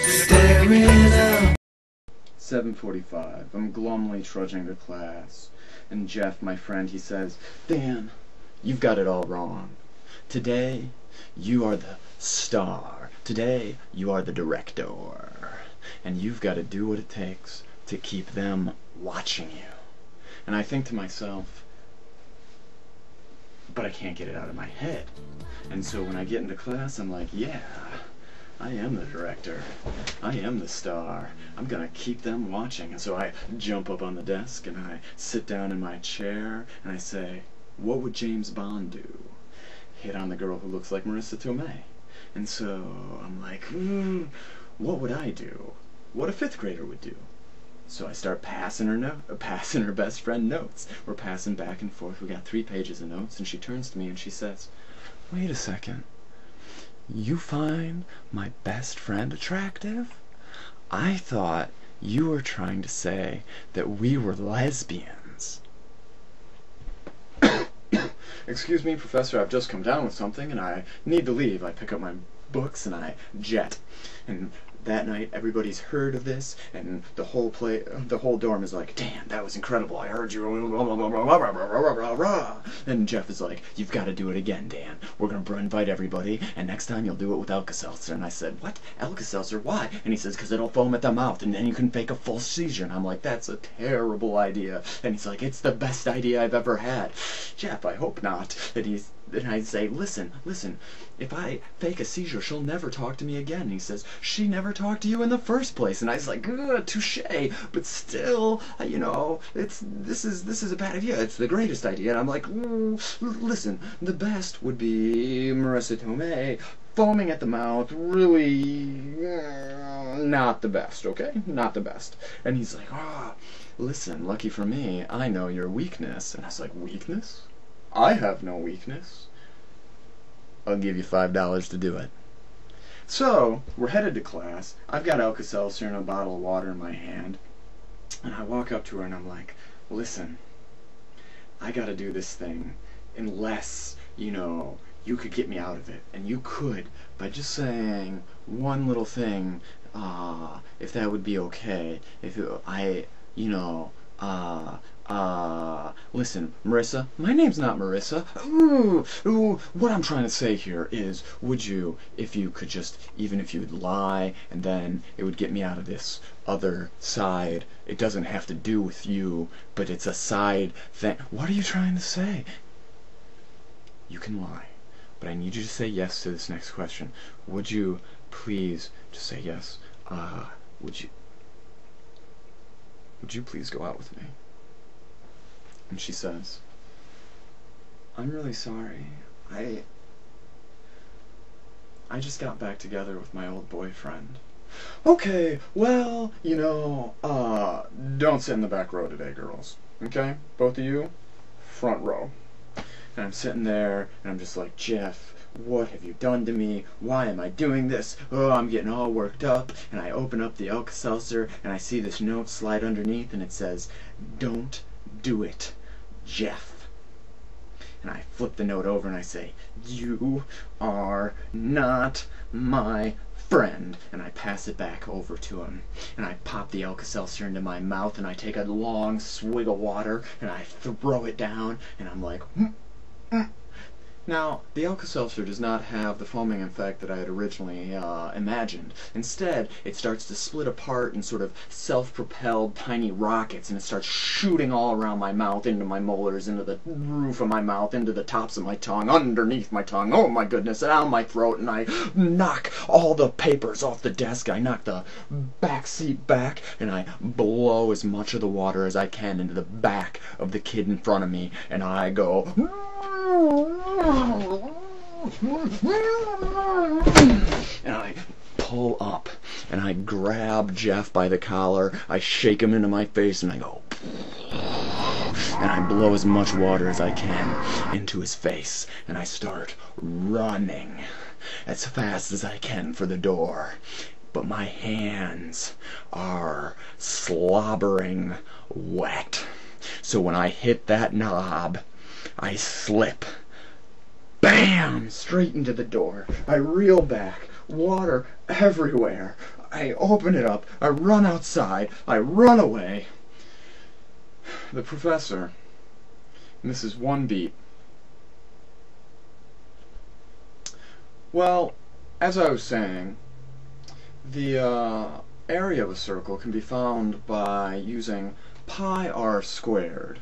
Staring up. 7:45. I'm glumly trudging to class, and Jeff, my friend, he says, "Dan, you've got it all wrong. Today, you are the star. Today, you are the director. And you've got to do what it takes to keep them watching you." And I think to myself, but I can't get it out of my head. And so when I get into class, I'm like, yeah, I am the director. I am the star. I'm gonna keep them watching. And so I jump up on the desk and I sit down in my chair and I say, what would James Bond do? Hit on the girl who looks like Marissa Tomei. And so I'm like, what would I do? What a fifth grader would do. So I start passing her best friend notes. We're passing back and forth. We got 3 pages of notes, and she turns to me and she says, "Wait a second. You find my best friend attractive? I thought you were trying to say that we were lesbians." "Excuse me, Professor, I've just come down with something and I need to leave." I pick up my books and I jet. And that night, everybody's heard of this, and the whole dorm is like, "Dan, that was incredible. I heard you." And Jeff is like, "You've got to do it again, Dan. We're going to invite everybody, and next time you'll do it with Alka-Seltzer." And I said, "What? Alka-Seltzer? Why?" And he says, "Because it'll foam at the mouth, and then you can fake a full seizure." And I'm like, "That's a terrible idea." And he's like, "It's the best idea I've ever had." "Jeff, I hope not." And I say, listen, if I fake a seizure, she'll never talk to me again. And he says, "She never talked to you in the first place." And I was like, touche, but still, this is a bad idea. It's the greatest idea. And I'm like, listen, the best would be Marissa Tomei, foaming at the mouth, really not the best, okay? Not the best. And he's like, listen, lucky for me, I know your weakness. And I was like, weakness? I have no weakness. I'll give you $5 to do it. So, we're headed to class. I've got Alka-Seltzer and a bottle of water in my hand. And I walk up to her and I'm like, "Listen, I gotta do this thing unless, you could get me out of it." And you could by just saying one little thing, if that would be okay. Listen, Marissa, my name's not Marissa. What I'm trying to say here is, would you, if you could just, even if you'd lie, and then it would get me out of this other side. It doesn't have to do with you, but it's a side thing. What are you trying to say? You can lie, but I need you to say yes to this next question. Would you please just say yes? Would you please go out with me? And she says, "I'm really sorry. I just got back together with my old boyfriend." "Okay, well, don't sit in the back row today, girls. Okay? Both of you, front row." And I'm sitting there, and I'm just like, "Jeff, what have you done to me? Why am I doing this? Oh, I'm getting all worked up." And I open up the Alka-Seltzer, and I see this note slide underneath, and it says, "Don't do it, Jeff." And I flip the note over and I say, "You are not my friend." And I pass it back over to him. And I pop the Alka-Seltzer into my mouth and I take a long swig of water and I throw it down and I'm like, Now, the Alka-Seltzer does not have the foaming effect that I had originally imagined. Instead, it starts to split apart in sort of self-propelled tiny rockets, and it starts shooting all around my mouth, into my molars, into the roof of my mouth, into the tops of my tongue, underneath my tongue, oh my goodness, down my throat, and I knock all the papers off the desk, I knock the back seat back, and I blow as much of the water as I can into the back of the kid in front of me, and I go... And I pull up, and I grab Jeff by the collar, I shake him into my face, and I go... And I blow as much water as I can into his face, and I start running as fast as I can for the door. But my hands are slobbering wet. So when I hit that knob, I slip Bam! Straight into the door. I reel back. Water everywhere. I open it up. I run outside. I run away. The professor misses one beat. Well, as I was saying, the area of a circle can be found by using pi r squared.